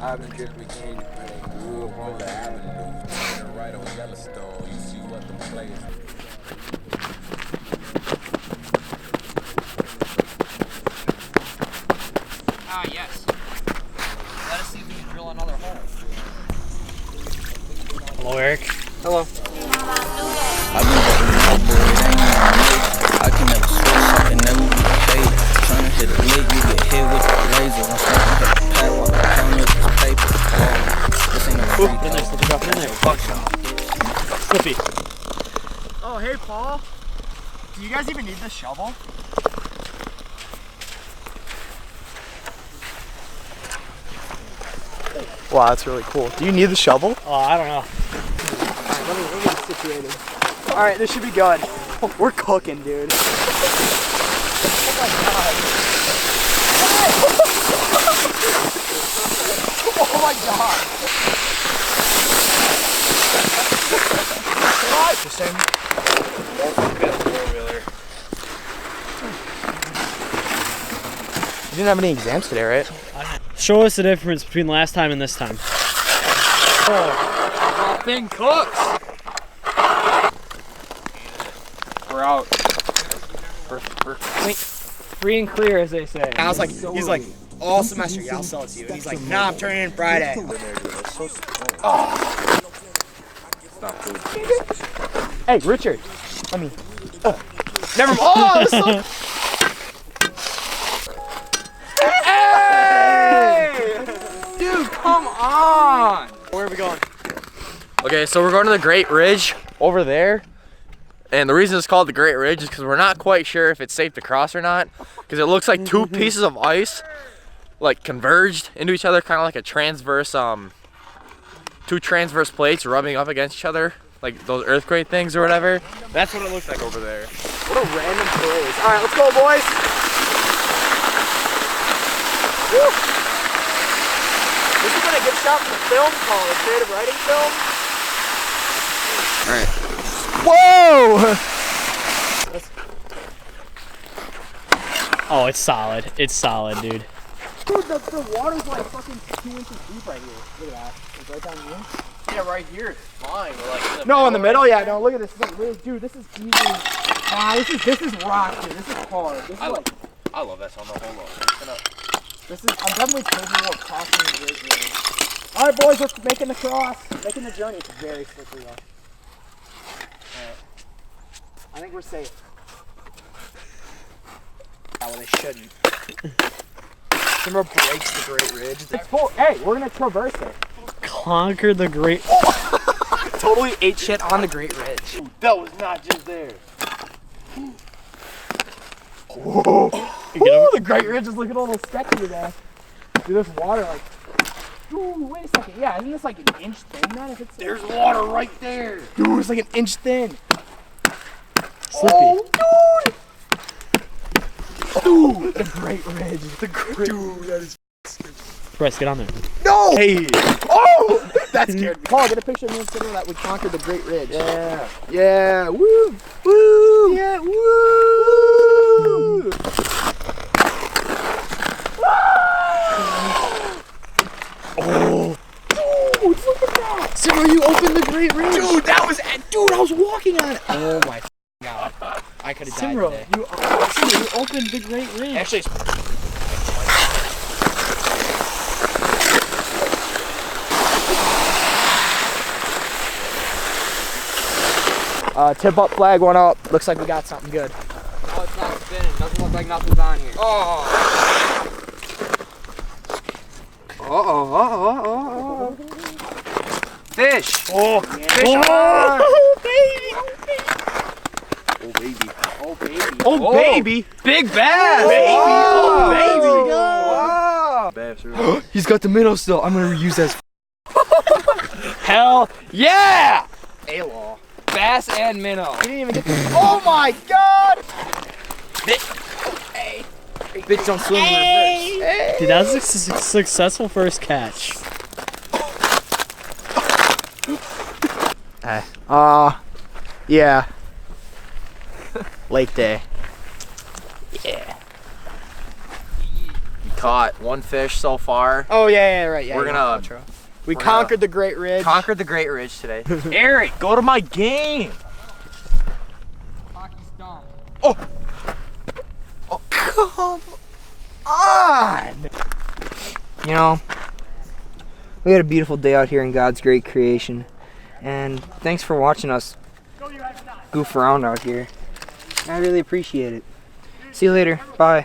I've been dripping candy paint, grew up on the avenue. Turning right on Yellowstone, you see what the players. Ah, yes. Let us see if we can drill another hole. Hello, Eric. Hello. I've been working my boy, it ain't even me. I can never switch, I can never be paid. Tryna hit a lick, you get hit with the laser. I'm smoking hit the pad while I'm counting up this paper. This ain't no free In there, Slippy, drop it in there. Slippy. Oh, hey, Paul. Do you guys even need this shovel? Wow, that's really cool. Do you need the shovel? Oh, I don't know. Alright, let me get situated. Alright, this should be good. We're cooking, dude. Oh my god. Oh my god. What? The same. You didn't have any exams today, right? Show us the difference between last time and this time. Oh, thing cooks. We're out. We're free and clear, as they say. And I was like, he's like, all semester, yeah, I'll sell it to you. And he's like, nah, I'm turning in Friday. Oh. Hey, Richard. I mean, never mind. Oh, that's so... Hey! Dude, come on! Where are we going? Okay, so we're going to the Great Ridge over there. And the reason it's called the Great Ridge is because we're not quite sure if it's safe to cross or not. Because it looks like two pieces of ice like converged into each other, kind of like a transverse, two transverse plates rubbing up against each other. Like those earthquake things or whatever. That's what it looks like over there. What a random place. All right, let's go, boys. Woo. This has been a good shot from the film called a creative writing film. All right. Whoa! Oh, it's solid. It's solid, dude. Dude, the water's like fucking 2 inches deep right here. Look at that. It's right down here. Yeah, right here it's fine. But like No, in the middle? Yeah, no, look at this. Like, really, dude, this is easy. Nah, this is rock, dude. This is hard. This is like... I love that song. Hold on. This is... I'm definitely capable of crossing the Great Ridge. Alright, boys, we're making the cross. Making the journey. It's very slippery, though. Alright. I think we're safe. Yeah, well, they shouldn't. Timber breaks the Great Ridge. It's full. Hey, we're gonna traverse it. Conquer the Great... Totally ate shit on the Great Ridge. That was not just there. Whoa. Ooh, the Great Ridge is looking a little sketchy today. Dude, there's water like... Ooh, wait a second. Yeah, isn't this like an inch thin, man? If it's... There's water right there. Dude, it's like an inch thin. Slippy. Oh, dude! Dude, the Great Ridge. The Great... Dude, that is... Bryce, get on there. No! Hey! Oh! That scared me. Paul, get a picture of me and Cinema that we conquered the Great Ridge. Yeah. Yeah. Woo! Woo! Yeah, woo! Oh! Dude, look at that! Simmer, you opened the Great Ridge. Dude, that was... Dude, I was walking on it. Oh my god. I could have died today. You opened the Great Ridge. Actually... tip up flag went up. Looks like we got something good. Oh, it's not spinning. Doesn't look like nothing's on here. Oh. Fish. Oh, Fish on. oh, baby. Oh baby. Oh, baby. Big bass. Baby. Oh, baby. Oh. He's got the minnow still. I'm gonna reuse that. Hell yeah. A-law. Bass and minnow. He didn't even get the... Oh my god! Bitch don't swim in reverse. Hey. Dude, that was a successful first catch. Yeah. Lake day. Yeah. caught one fish so far. Oh yeah, right. Yeah. We're gonna We we're conquered the Great Ridge. conquered the Great Ridge today. Eric, go to my game. Oh, come on. You know, we had a beautiful day out here in God's great creation, and thanks for watching us goof around out here. I really appreciate it. See you later. Bye.